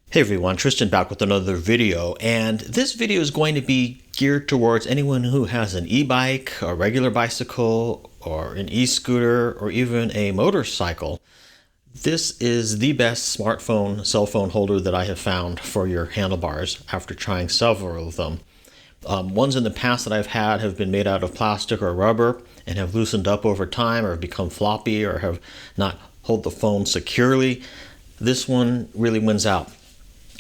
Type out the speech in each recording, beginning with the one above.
Hey everyone, Tristan back with another video, and this video is going to be geared towards anyone who has an e-bike, a regular bicycle, or an e-scooter, or even a motorcycle. This is the best smartphone, cell phone holder that I have found for your handlebars after trying several of them. Ones in the past that I've had have been made out of plastic or rubber and have loosened up over time or have become floppy or have not hold the phone securely. This one really wins out.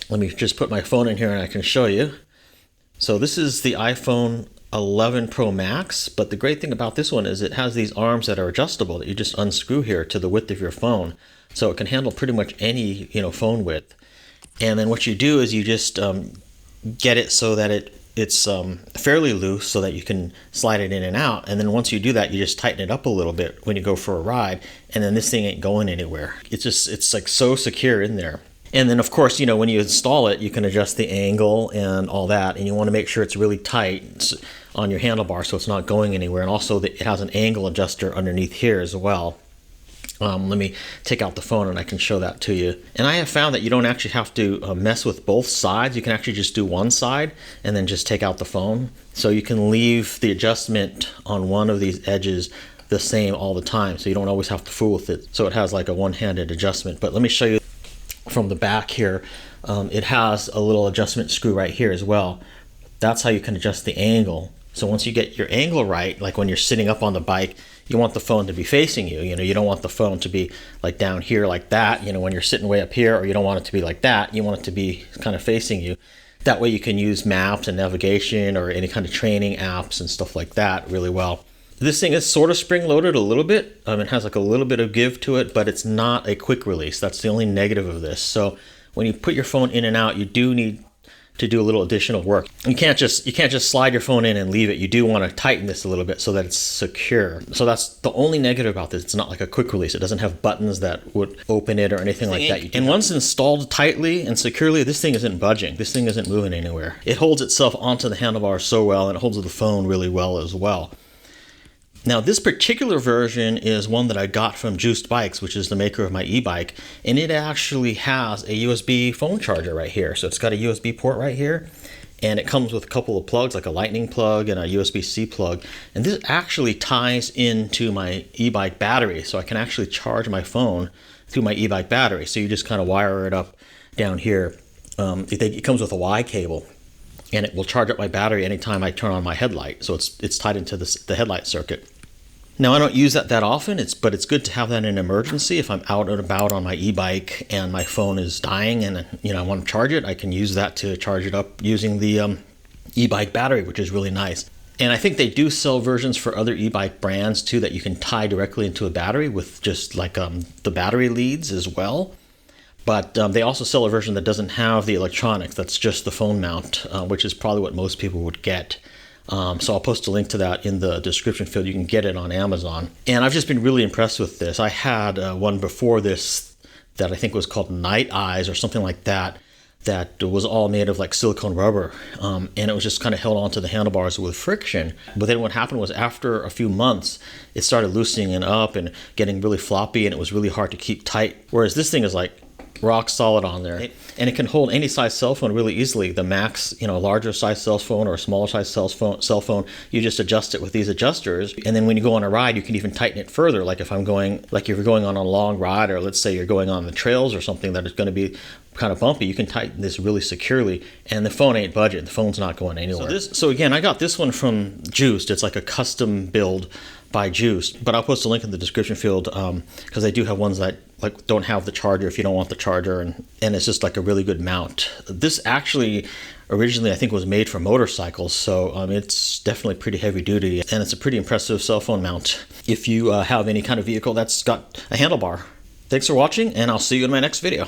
Let me just put my phone in here and I can show you. So this is the iPhone 11 Pro Max, but the great thing about this one is it has these arms that are adjustable that you just unscrew here to the width of your phone. So it can handle pretty much any phone width. And then what you do is you just get it so that it's fairly loose so that you can slide it in and out. And then once you do that, you just tighten it up a little bit when you go for a ride. And then this thing ain't going anywhere. It's like so secure in there. And then, of course, when you install it, you can adjust the angle and all that. And you want to make sure it's really tight on your handlebar so it's not going anywhere. And also, it has an angle adjuster underneath here as well. Let me take out the phone and I can show that to you. And I have found that you don't actually have to mess with both sides. You can actually just do one side and then just take out the phone. So you can leave the adjustment on one of these edges the same all the time. So you don't always have to fool with it. So it has like a one-handed adjustment. But let me show you from the back here. It has a little adjustment screw right here as well. That's how you can adjust the angle. So once you get your angle right, like when you're sitting up on the bike, you want the phone to be facing you. You don't want the phone to be like down here like that, when you're sitting way up here, or you don't want it to be like that. You want it to be kind of facing you. That way you can use maps and navigation or any kind of training apps and stuff like that really well. This thing is sort of spring-loaded a little bit. It has like a little bit of give to it, but it's not a quick release. That's the only negative of this. So when you put your phone in and out, you do need to do a little additional work. You can't just slide your phone in and leave it. You do want to tighten this a little bit so that it's secure. So that's the only negative about this. It's not like a quick release. It doesn't have buttons that would open it or anything like that. And once installed tightly and securely, this thing isn't budging. This thing isn't moving anywhere. It holds itself onto the handlebar so well, and it holds the phone really well as well. Now, this particular version is one that I got from Juiced Bikes, which is the maker of my e-bike, and it actually has a USB phone charger right here. So it's got a USB port right here, and it comes with a couple of plugs, like a lightning plug and a USB-C plug. And this actually ties into my e-bike battery, so I can actually charge my phone through my e-bike battery. So you just kind of wire it up down here. It comes with a Y cable, and it will charge up my battery anytime I turn on my headlight. So it's tied into the headlight circuit. Now, I don't use that often, but it's good to have that in an emergency. If I'm out and about on my e-bike and my phone is dying and I want to charge it, I can use that to charge it up using the e-bike battery, which is really nice. And I think they do sell versions for other e-bike brands too that you can tie directly into a battery with just like the battery leads as well. But they also sell a version that doesn't have the electronics. That's just the phone mount, which is probably what most people would get. So I'll post a link to that in the description field. You can get it on Amazon. And I've just been really impressed with this. I had one before this that I think was called Night Eyes or something like that, that was all made of like silicone rubber. And it was just kind of held onto the handlebars with friction. But then what happened was after a few months, it started loosening up and getting really floppy, and it was really hard to keep tight. Whereas this thing is like rock solid on there, and it can hold any size cell phone really easily. The max, larger size cell phone or a smaller size cell phone, you just adjust it with these adjusters, and then when you go on a ride, you can even tighten it further. Like if you're going on a long ride, or let's say you're going on the trails or something that is going to be kind of bumpy, you can tighten this really securely, and the phone ain't budging. The phone's not going anywhere. So again, I got this one from Juiced. It's like a custom build by Juiced, but I'll post a link in the description field because they do have ones that don't have the charger if you don't want the charger, and it's just like a really good mount. This actually originally I think was made for motorcycles, so it's definitely pretty heavy duty, and it's a pretty impressive cell phone mount if you have any kind of vehicle that's got a handlebar. Thanks for watching, and I'll see you in my next video.